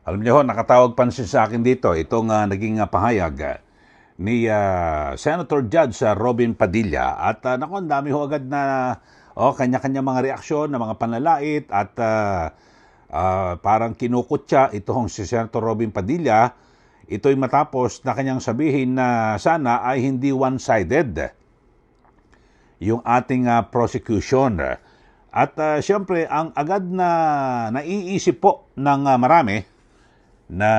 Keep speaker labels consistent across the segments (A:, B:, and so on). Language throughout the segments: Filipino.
A: Alam niyo ho, nakatawag pansin sa akin dito itong naging pahayag ni Senator Judge Robin Padilla at naku, ang dami ho agad na kanya-kanya mga reaksyon na mga panlalait at parang kinukutya itong si Senator Robin Padilla. Ito'y matapos na kanyang sabihin na sana ay hindi one-sided yung ating prosecution. At siyempre, ang agad na naiisip po ng marami na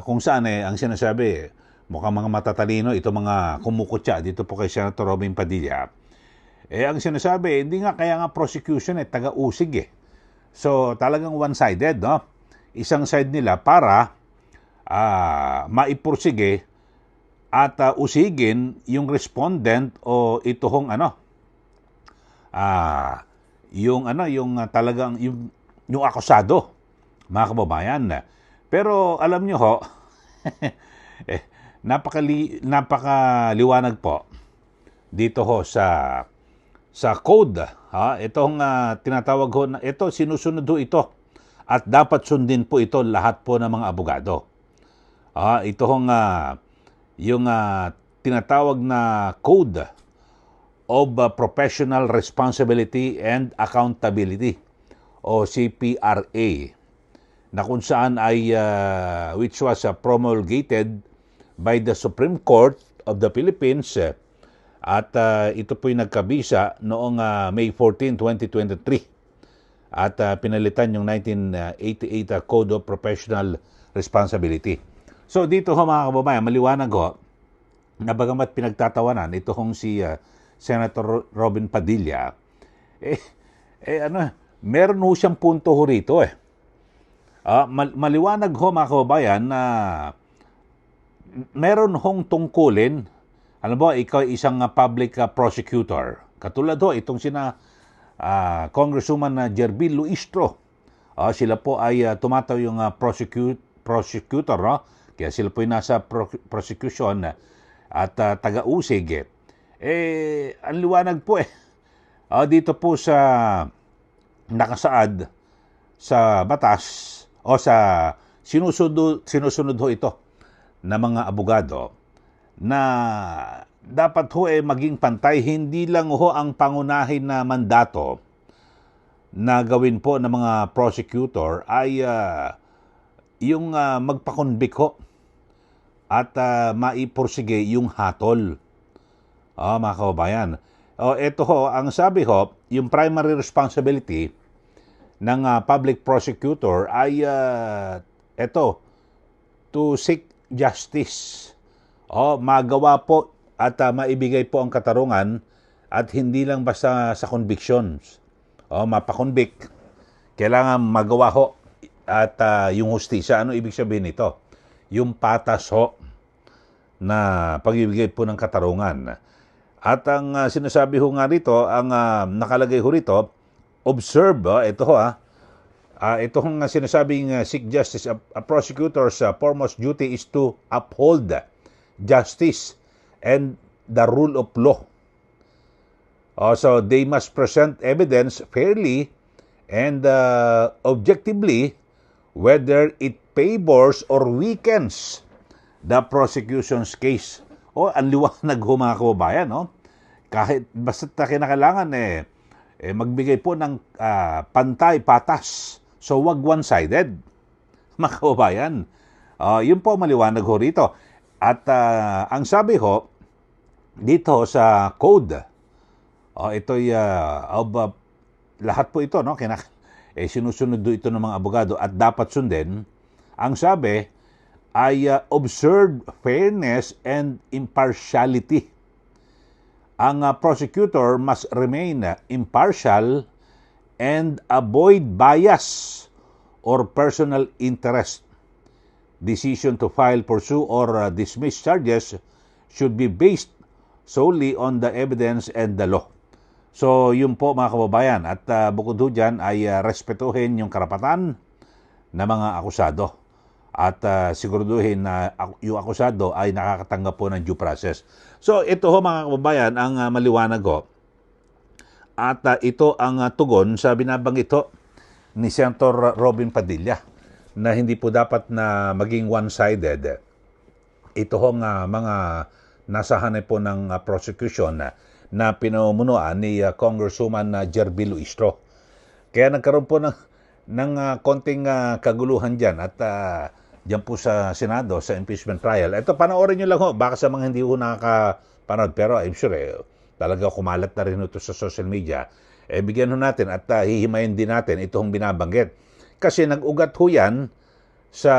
A: kung saan ang sinasabi, mukhang mga matatalino, ito mga kumukutya dito po kay Senator Robin Padilla. Ang sinasabi, hindi nga kaya nga prosecution taga-usig So talagang one-sided, no? Isang side nila para maipursige at usigin yung respondent o itohong yung talagang yung akusado, mga kababayan. Pero alam nyo ho, napakaliwanag po dito ho sa code. Itong tinatawag ho, ito sinusunod ho ito at dapat sundin po ito lahat po ng mga abogado. Ito hong yung tinatawag na Code of Professional Responsibility and Accountability o CPRA, na kung saan ay which was promulgated by the Supreme Court of the Philippines at ito po'y nagkabisa noong May 14, 2023 at pinalitan yung 1988 Code of Professional Responsibility. So dito ho mga kababayan, maliwanag ho na bagamat pinagtatawanan ito hong si Senator Robin Padilla, meron ho siyang punto ho rito maliwanag ho mga kababayan na meron hong tungkulin. Alam mo, ikaw isang public prosecutor. Katulad ho, itong sina Congresswoman Jerbil Luistro. Sila po ay tumataw yung prosecutor, no? Kaya sila po ay nasa prosecution at taga-usig. Ang liwanag po dito po sa nakasaad sa batas o sa sinusunod ho ito na mga abogado na dapat ho maging pantay, hindi lang ho ang pangunahin na mandato na gawin po ng mga prosecutor ay yung magpakonvict ho at maipursige yung hatol. Mga kababayan. Ito ho, ang sabi ho, yung primary responsibility ng public prosecutor ay to seek justice. Magawa po at maibigay po ang katarungan at hindi lang basta sa convictions. Mapakonvict. Kailangan magawa ho at yung hustisya. Ano ibig sabihin nito? Yung patas ho na pagbibigay po ng katarungan. At ang sinasabi ho nga rito, ang nakalagay ho rito, observe, ito ho ito hong sinasabing seek justice. A prosecutor's foremost duty is to uphold justice and the rule of law. So they must present evidence fairly and objectively whether it favors or weakens the prosecution's case. Ang liwanag ho mga kababayan, no? Kahit basta kinakailangan magbigay po ng pantay, patas. So wag one-sided, mga kababayan. Yun po maliwanag ho rito. At ang sabi ho, dito sa code, ito'y lahat po ito, no? Sinusunod ito ng mga abogado at dapat sundin. Ang sabi ay observe fairness and impartiality. Ang prosecutor must remain impartial and avoid bias or personal interest. Decision to file, pursue, or dismiss charges should be based solely on the evidence and the law. So, yun po mga kababayan. At bukod ho dyan ay respetuhin yung karapatan ng mga akusado. At siguraduhin na yung akusado ay nakakatanggap po ng due process. So, ito ho mga kababayan ang maliwanag ho. At ito ang tugon sa binabanggit ho ni Senator Robin Padilla. na hindi po dapat na maging one-sided. Ito hong mga nasa hanay po ng prosecution na pinumunuan ni Congresswoman Jerby Luistro. Kaya nagkaroon po ng konting kaguluhan dyan at dyan po sa Senado, sa impeachment trial. Ito, panoorin nyo lang ho, baka sa mga hindi ho nakakapanood, pero I'm sure talaga kumalat na rin ito sa social media. Bigyan ho natin at hihimayin din natin itong binabanggit. Kasi nag-ugat ho yan sa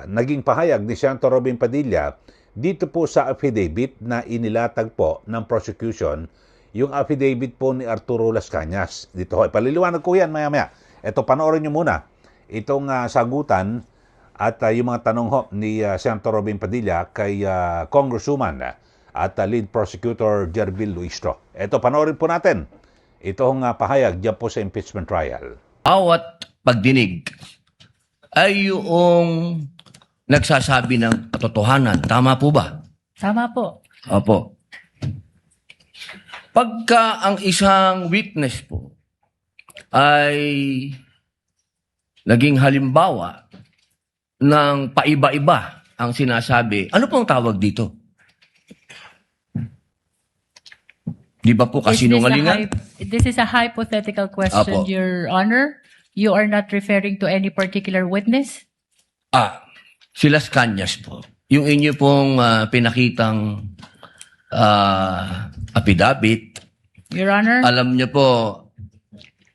A: naging pahayag ni Senator Robin Padilla dito po sa affidavit na inilatag po ng prosecution, yung affidavit po ni Arturo Las Cañas. Dito ho, paliliwanag ko yan maya-maya. Ito, panoorin nyo muna itong sagutan at yung mga tanong ho ni Senator Robin Padilla kay Congresswoman at lead prosecutor Jerby Luistro. Ito, panoorin po natin itong pahayag dyan po sa impeachment trial.
B: Bawat pagdinig ay yung nagsasabi ng katotohanan. Tama po ba?
C: Tama po.
B: Opo. Pagka ang isang witness po ay naging halimbawa ng paiba-iba ang sinasabi, ano pong tawag dito? Di ba po kasinungalingan?
C: This is a hypothetical question,
B: Apo.
C: Your Honor. You are not referring to any particular witness?
B: Si Las Cañas po. Yung inyo pong pinakitang affidavit,
C: Your Honor?
B: alam niyo po,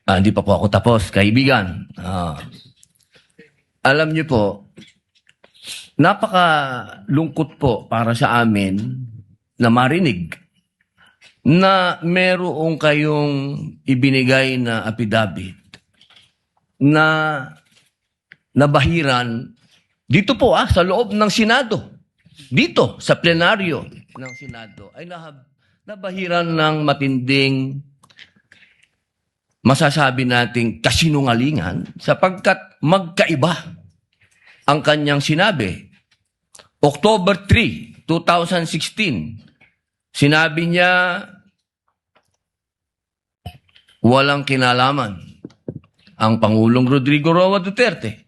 B: hindi pa po ako tapos, kaibigan. Alam niyo po, napakalungkot po para sa amin na marinig na merong kayong ibinigay na affidavit na nabahiran dito po sa loob ng Senado. Dito sa plenaryo ng Senado ay nabahiran ng matinding masasabi nating kasinungalingan sapagkat magkaiba ang kanyang sinabi. October 3, 2016, sinabi niya walang kinalaman ang Pangulong Rodrigo Roa Duterte.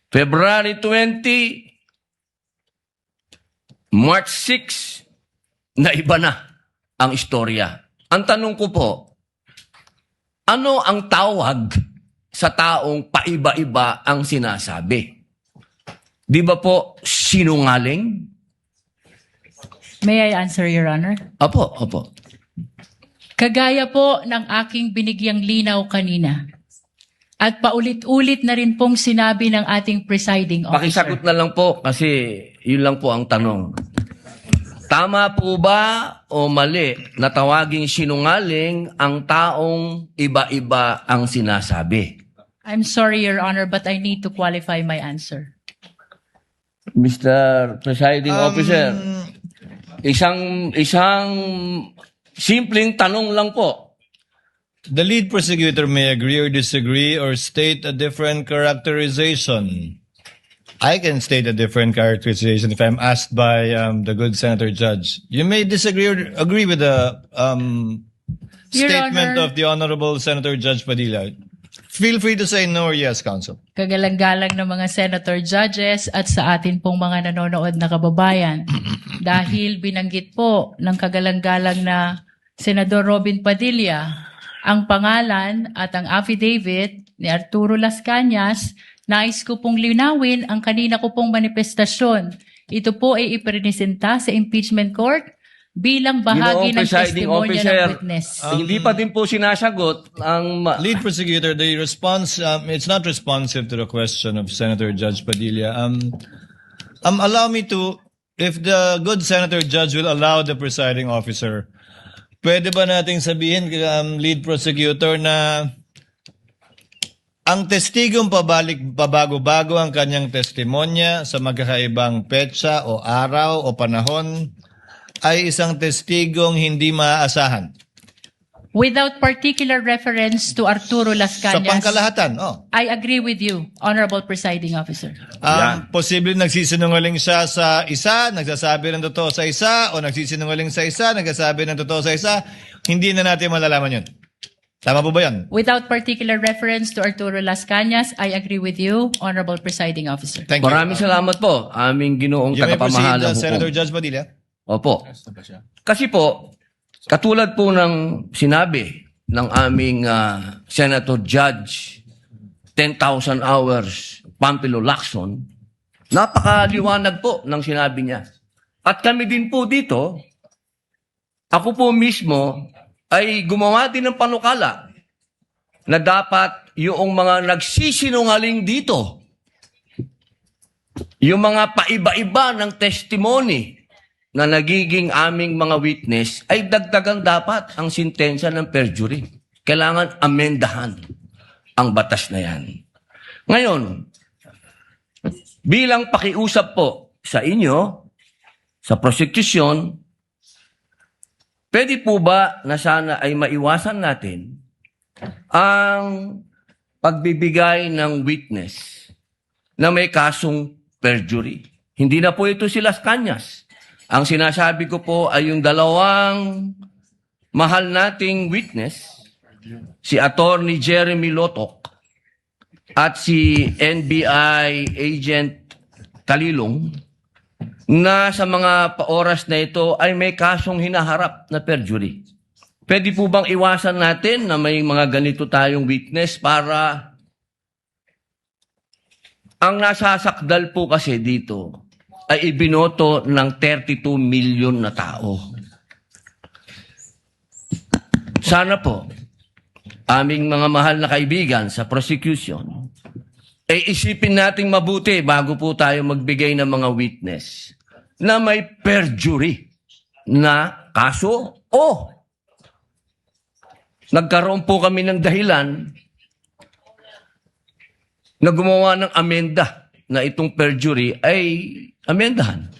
B: February 20, March 6, na iba na ang istorya. Ang tanong ko po, ano ang tawag sa taong paiba-iba ang sinasabi? Di ba po sinungaling?
C: May I answer, Your Honor?
B: Opo, opo.
C: Kagaya po ng aking binigyang linaw kanina. At paulit-ulit na rin pong sinabi ng ating presiding officer.
B: Pakisagot na lang po kasi yun lang po ang tanong. Tama po ba o mali na tawaging sinungaling ang taong iba-iba ang sinasabi?
C: I'm sorry, Your Honor, but I need to qualify my answer.
B: Mr. Presiding Officer, isang simpleng tanong lang po.
D: The lead prosecutor may agree or disagree or state a different characterization. I can state a different characterization if I'm asked by the good Senator Judge. You may disagree or agree with the
C: Your
D: statement
C: Honor.
D: of the Honorable Senator Judge Padilla. Feel free to say no or yes, Counsel.
C: Kagalang-galang ng mga senator judges at sa atin pong mga nanonood na kababayan. Dahil binanggit po ng kagalang-galang na Senador Robin Padilla ang pangalan at ang affidavit ni Arturo Las Cañas, nais ko pong linawin ang kanina ko pong manifestasyon. Ito po ay ipresenta sa impeachment court bilang bahagi ng
B: Presiding
C: testimonya
B: Officer,
C: ng witness.
B: hindi pa din po sinasagot ang...
D: Lead prosecutor, the response, it's not responsive to the question of Senator Judge Padilla. Allow me to, if the good Senator Judge will allow the presiding officer, pwede ba nating sabihin, lead prosecutor, na ang testigong pabago-bago ang kanyang testimonya sa magkakaibang petsa o araw o panahon ay isang testigong hindi maaasahan?
C: Without particular reference to Arturo Las
D: Sa
C: Cañas,
D: pangkalahatan,
C: I agree with you, Honorable Presiding Officer.
D: Posible nagsisinungaling siya sa isa, nagsasabi ng totoo sa isa, o nagsisinungaling sa isa, nagsasabi ng totoo sa isa, hindi na natin malalaman yun. Tama po ba yan?
C: Without particular reference to Arturo Las Cañas, I agree with you, Honorable Presiding Officer.
D: Thank you.
B: Maraming salamat po, aming ginoong
D: You may proceed,
B: tagapamahalang
D: Senator
B: hukom.
D: Judge Padilla.
B: Opo. Kasi po, katulad po ng sinabi ng aming Senator Judge 10,000 hours Pampilo Lacson, napakaliwanag po ng sinabi niya. At kami din po dito, ako po mismo ay gumawa din ng panukala na dapat yung mga nagsisinungaling dito, yung mga paiba-iba ng testimony na nagiging aming mga witness, ay dagdagan dapat ang sintensya ng perjury. Kailangan amendahan ang batas na yan. Ngayon, bilang pakiusap po sa inyo, sa prosecution, pwede po ba na sana ay maiwasan natin ang pagbibigay ng witness na may kasong perjury? Hindi na po ito si Las Cañas. Ang sinasabi ko po ay yung dalawang mahal nating witness, si Attorney Jeremy Lotok at si NBI Agent Talilong, na sa mga oras na ito ay may kasong hinaharap na perjury. Pwede po bang iwasan natin na may mga ganito tayong witness para ang nasasakdal po kasi dito ay ibinoto ng 32 million na tao. Sana po, aming mga mahal na kaibigan sa prosecution, ay isipin nating mabuti bago po tayo magbigay ng mga witness na may perjury na kaso o nagkaroon po kami ng dahilan na gumawa ng amenda na itong perjury ay amendahan.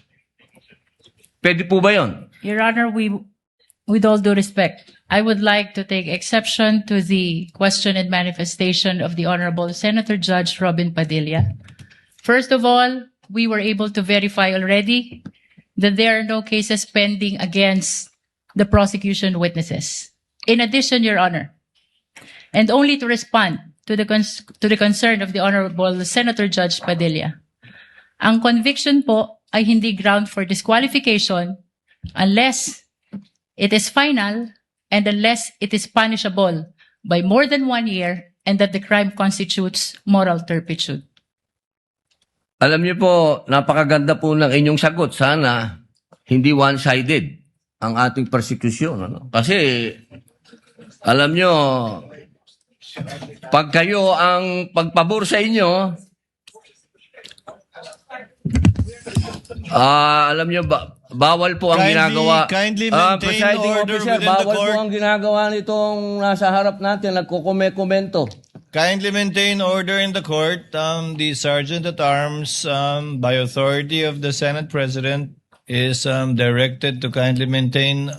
B: Pwede po ba yon?
C: Your Honor, with all due respect, I would like to take exception to the question and manifestation of the Honorable Senator Judge Robin Padilla. First of all, we were able to verify already that there are no cases pending against the prosecution witnesses. In addition, Your Honor, and only to respond to the concern of the Honorable Senator Judge Padilla, ang conviction po ay hindi ground for disqualification unless it is final and unless it is punishable by more than 1 year and that the crime constitutes moral turpitude.
B: Alam niyo po, napakaganda po ng inyong sagot. Sana hindi one-sided ang ating persecution. Ano? Kasi, alam niyo, pag kayo ang pagpabor sa inyo, alam niyo, bawal po ang ginagawa.
D: Kindly maintain
B: Presiding
D: order
B: officer,
D: within the
B: bawal
D: court.
B: po ang ginagawa nitong nasa harap natin, nagkukomento.
D: Kindly maintain order in the court. The Sergeant at Arms, by authority of the Senate President, is directed to kindly maintain.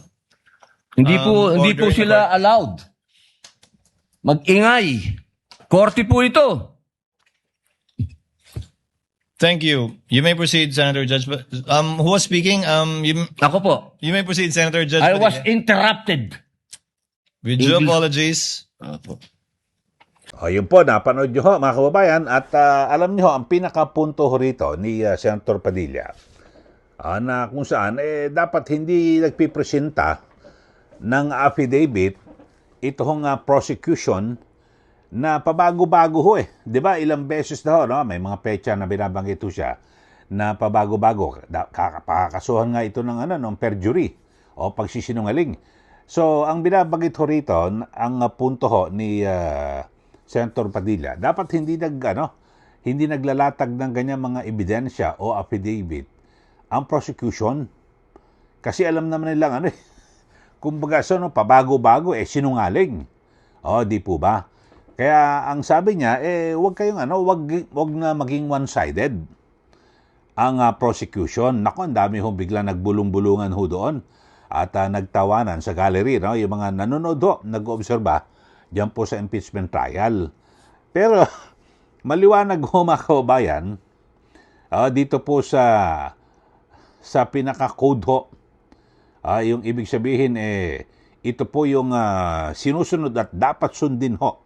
B: Hindi po
D: order in the
B: sila allowed. Mag-ingay. Korte po ito.
D: Thank you. You may proceed, Senator Judge. Who was speaking?
B: Ako po.
D: You may proceed, Senator Judge.
B: I was
D: Padilla.
B: interrupted.
D: With due apologies.
B: Apo.
A: O, yun po, napanood nyo ho, mga kababayan. At alam nyo ho, ang pinakapunto ho rito ni Senator Padilla, na kung saan, dapat hindi nagpipresenta ng affidavit ito hong prosecution na pabago-bago ho eh. Di ba? Ilang beses na ho, no? May mga pecha na binabanggit ho siya na pabago-bago. Pakakasuhan nga ito ng, ng perjury o pagsisinungaling. So, ang binabanggit ho rito, ang punto ho ni Senator Padilla, dapat hindi hindi naglalatag ng ganyan mga ebidensya o affidavit ang prosecution. Kasi alam naman nilang kumbaga pabago-bago sinungaling. O, di po ba? Kaya ang sabi niya wag kayong wag na maging one-sided ang prosecution. Nako, ang dami ho bigla nagbulong-bulungan ho doon at nagtawanan sa gallery, no? Yung mga nanonood ho, nag-oobserba diyan po sa impeachment trial. Pero maliwanag ho, mga kababayan, dito po sa pinaka-code ho, yung ibig sabihin ito po yung sinusunod at dapat sundin ho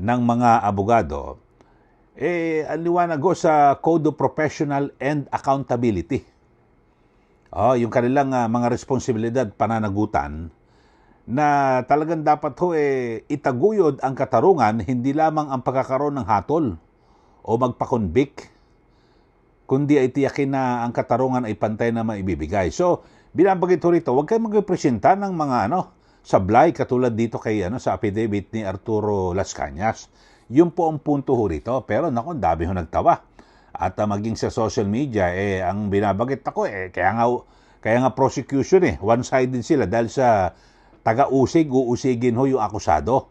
A: ng mga abogado, ang liwanag ho sa Code of Professional and Accountability. Yung kanilang mga responsibilidad, pananagutan, na talagang dapat ho itaguyod ang katarungan, hindi lamang ang pagkakaroon ng hatol o magpakonvict, kundi ay tiyakin na ang katarungan ay pantay na maibibigay. So, binabagit ho rito, huwag kayong magpresenta ng mga sablay katulad dito kay sa affidavit ni Arturo Las Cañas. Yun po ang punto ho rito. Pero naku, dami ho nagtawa. At maging sa social media, ang binabagit ako, kaya nga prosecution one-sided sila dahil sa taga-usig, uusigin ho yung akusado.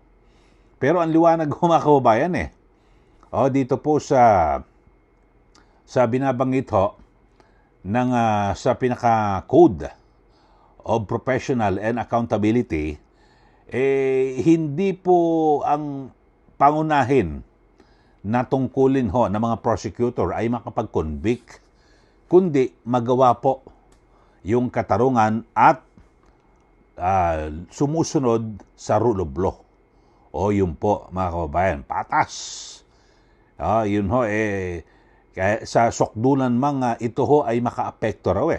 A: Pero ang liwanag ho mga kababayan dito po sa binabanggit ho ng sa pinaka-code of professional and accountability, hindi po ang pangunahin na tungkulin ho ng mga prosecutor ay makapag-convict, kundi magawa po yung katarungan at sumusunod sa rule of law. Yun po mga kababayan, patas. Yun ho kaya sa sukdulan mga ito ho ay makaapekto raw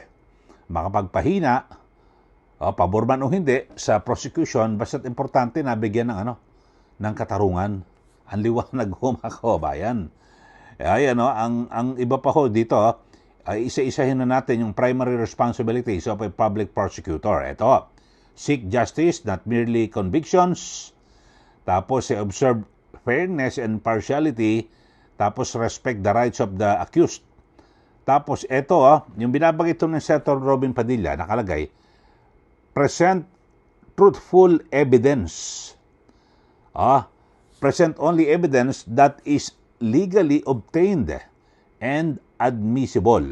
A: makapagpahina, pabor man o hindi sa prosecution, basta't importante na bigyan ng katarungan. Ang liwanag ho mga kababayan. Ang iba pa ho dito, ay isa-isahin na natin yung primary responsibilities of a public prosecutor. Ito, seek justice, not merely convictions. Tapos, observe fairness and partiality. Tapos, respect the rights of the accused. Tapos, ito, yung binabagit ito ng Senator Robin Padilla, nakalagay, present truthful evidence. Present only evidence that is legally obtained and admissible.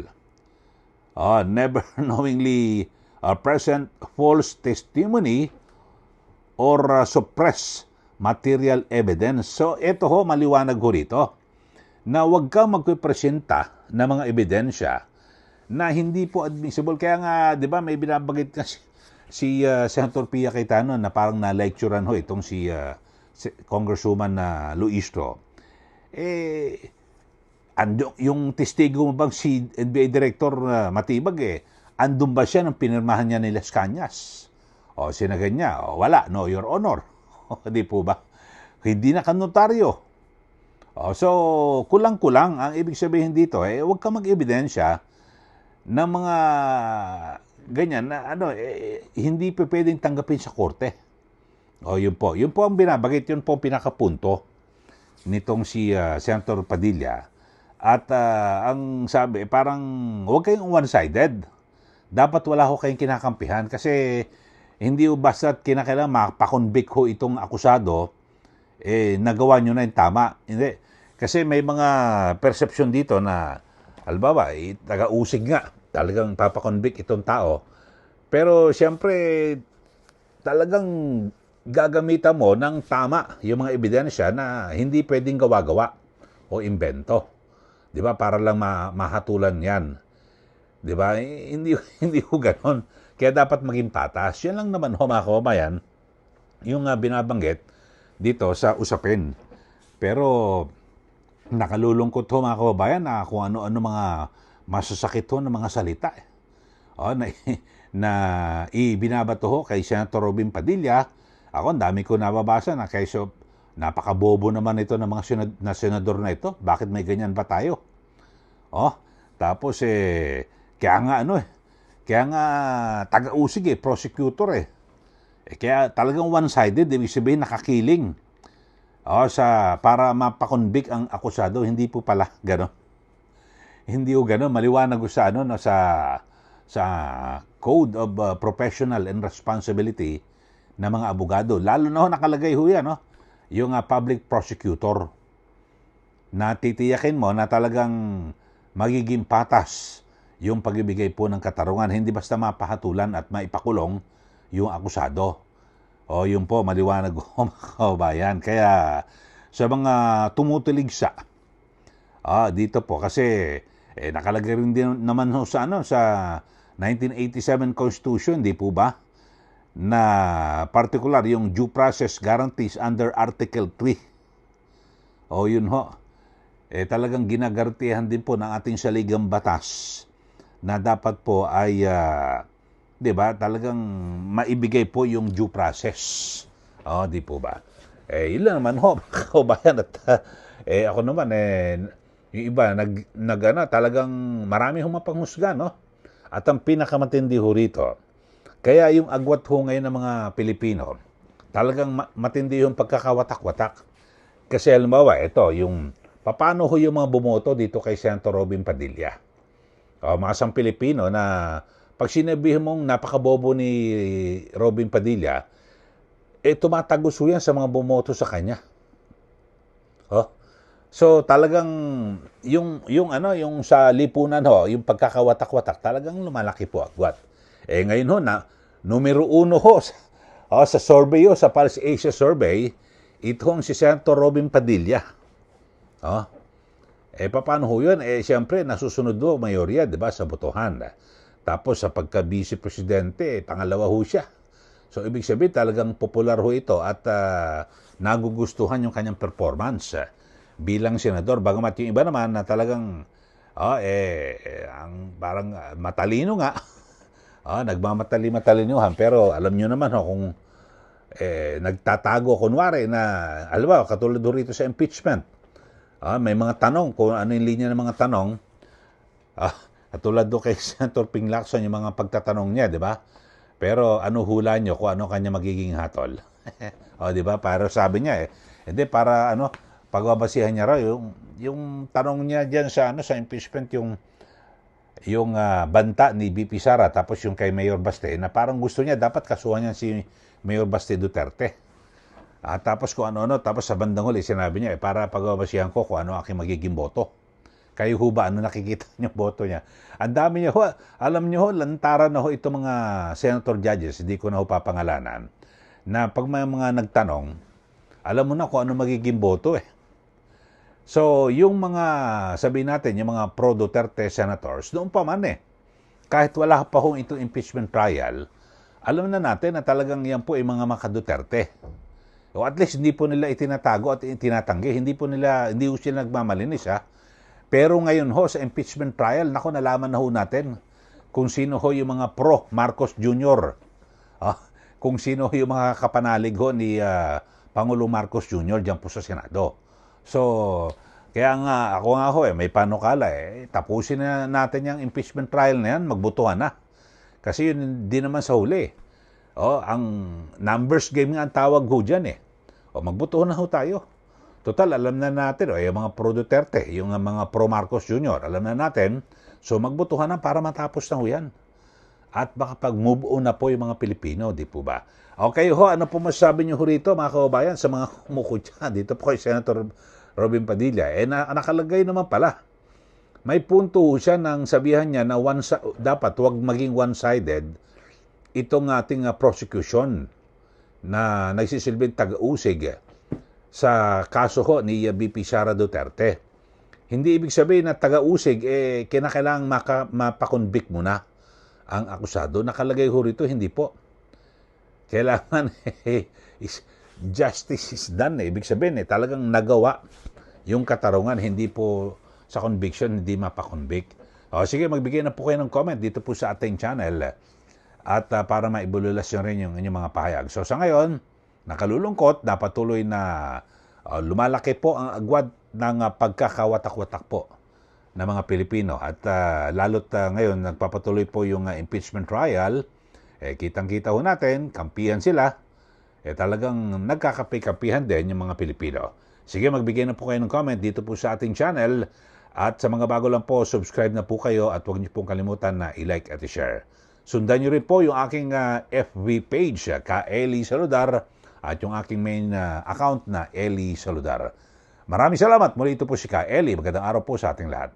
A: Never knowingly present false testimony or suppress material evidence. So, ito ho, maliwanag ho rito, na huwag kang magpipresenta ng mga ebidensya na hindi po admissible. Kaya nga, di ba, may binabagit na si Senator Pia Cayetano na parang na-lecturean ho itong si Congresswoman Luistro. Yung testigo mo bang si NBA Director Matibag, andun ba siya nang pinirmahan niya ni Las Cañas? Sinagan niya, wala, no, Your Honor. Di po ba? Hindi na kanotaryo. So, kulang-kulang, ang ibig sabihin dito, huwag ka mag-ebidensya ng mga ganyan na hindi pa pwedeng tanggapin sa korte. Yun po. Yun po ang binabagit, yun po ang pinakapunto nitong si Senator Padilla. At ang sabi, parang huwag kayong one-sided. Dapat wala ho kayong kinakampihan kasi hindi ho basta't kinakailangan mapakonvict ho itong akusado, nagawa nyo na yung tama. Hindi. Kasi may mga perception dito na, albawa, taga-usig nga, talagang papakonvict itong tao. Pero siyempre, talagang gagamitan mo ng tama yung mga ebidensya na hindi pwedeng gawa-gawa o imbento. 'Di ba? Para lang mahatulan 'yan. 'Di ba? Hindi ho ganoon. Kaya dapat maging patas. Yan lang naman ho mga kababayan, yung binabanggit dito sa usapin. Pero nakalulungkot ho mga kababayan na kung ano-ano mga masasakit ho ng mga salita. Na ibinabato ho kay Senator Robin Padilla. Ako, ang dami ko nababasa na kaysa napakabobo naman ito ng mga senador na ito. Bakit may ganyan ba tayo? Tapos kaya nga taga-usig prosecutor kaya talagang one-sided, ibig sabihin nakakiling. Para mapakonvict ang akusado, hindi po pala gano'n. Hindi po gano'n, maliwanag ko sa sa Code of Professional and Responsibility na mga abogado. Lalo na nakalagay ho yan, yung public prosecutor. Na titiyakin mo na talagang magiging patas yung pagbibigay po ng katarungan. Hindi basta mapahatulan at maipakulong yung akusado. Yun po, maliwanag ho mga kababayan. Kaya sa mga tumutuligsa, dito po kasi nakalagay rin din naman ho sa 1987 Constitution, di po ba? na particular yung due process guarantees under Article 3. O yun ho, talagang ginagartihan din po ng ating saligang batas na dapat po ay, di ba, talagang maibigay po yung due process. O, di po ba? Yun lang naman ho, mga kaubayan. At ako naman, yung iba, talagang marami humapanghusga, no? At ang pinakamatindi ho rito, kaya yung agwat ho ngayon ng mga Pilipino, talagang matindi yung pagkakawatak-watak. Kasi halimbawa, ito, yung paano ho yung mga bumoto dito kay Senator Robin Padilla. Mga isang Pilipino na pag sinabihin mong napakabobo ni Robin Padilla, tumatagos ho yan sa mga bumoto sa kanya. So talagang yung sa lipunan ho, yung pagkakawatak-watak, talagang lumalaki po agwat. Ngayon ho na, numero 1 ho sa survey ho, sa Pulse Asia Survey, itong si Senator Robin Padilla. Paano ho yun? Siyempre, nasusunod ho, mayorya, di ba, sa botohan. Tapos, sa pagka-vice presidente, pangalawa ho siya. So, ibig sabihin, talagang popular ho ito at nagugustuhan yung kanyang performance bilang senador. Bagamat yung iba naman na talagang, ang parang matalino nga, nagmamatali-matalinuhan, pero alam nyo naman kung nagtatago kunwari na, alam ba, katulad rito sa impeachment, may mga tanong, kung ano yung linya ng mga tanong, katulad do kay Senator Ping Lacson, yung mga pagtatanong niya, di ba? Pero ano hula nyo kung ano kanya magiging hatol? Di ba? Para sabi niya hindi, para pagbabasihan niya raw, yung tanong niya dyan sa impeachment, yung banta ni BP Sara, tapos yung kay Mayor Baste, na parang gusto niya, dapat kasuhan niya si Mayor Baste Duterte. Tapos kung ano-ano, tapos sa bandang huli, sinabi niya, para pagbabasihan ko kung ano aking magiging boto. Kayo ho ba, ano nakikita niyo boto niya? Ang dami niya ho, alam niyo ho, lantaran na ho itong mga senator judges, hindi ko na ho papangalanan, na pag may mga nagtanong, alam mo na kung ano magiging boto So, yung mga, sabihin natin, yung mga pro-Duterte senators, noon pa man kahit wala pa hong itong impeachment trial, alam na natin na talagang yan po ay mga maka-Duterte. O at least hindi po nila itinatago at itinatanggi, hindi po sila nagmamalinis Pero ngayon ho, sa impeachment trial, nalaman na ho natin kung sino ho yung mga pro-Marcos Jr. Kung sino ho yung mga kapanalig ho ni Pangulo Marcos Jr. dyan po sa Senado. So, kaya nga, ako nga ho may panukala tapusin na natin yung impeachment trial na yan, magbutuhan na. Kasi yun di naman sa huli. Ang numbers game nga ang tawag ho dyan magbutuhan na ho tayo. Total, alam na natin, yung mga pro-Duterte, yung mga pro-Marcos Jr., alam na natin, so magbutuhan na para matapos na ho yan. At makapag-move on na po yung mga Pilipino, di po ba? Okay ho, ano po masasabi nyo ho rito, mga kaubayan, sa mga kumukutya dito po kay Senator Robin Padilla? Nakalagay naman pala. May punto siya nang sabihan niya na dapat wag maging one-sided itong ating prosecution na nagsisilbing taga-usig sa kaso ho ni BP Sara Duterte. Hindi ibig sabihin na taga-usig, kinakailangang mapakonvict muna ang akusado. Nakalagay ho rito, hindi po. Kailangan, justice is done. Ibig sabihin, talagang nagawa yung katarungan, hindi po sa conviction, hindi mapakonvict. Sige, magbigay na po kayo ng comment dito po sa ating channel at para maibululasyon rin yung inyong mga pahayag. So sa ngayon, nakalulungkot, napatuloy na lumalaki po ang agwat ng pagkakawatak-watak po ng mga Pilipino. At lalo't ngayon, nagpapatuloy po yung impeachment trial, kitang-kita ho natin, kampihan sila, talagang nagkakapi-kampihan din yung mga Pilipino. Sige, magbigay na po kayo ng comment dito po sa ating channel. At sa mga bago lang po, subscribe na po kayo at huwag niyo pong kalimutan na i-like at i-share. Sundan niyo rin po yung aking FB page, Ka Eli Saludar, at yung aking main account na Eli Saludar. Maraming salamat. Muli ito po si Ka Eli. Magandang araw po sa ating lahat.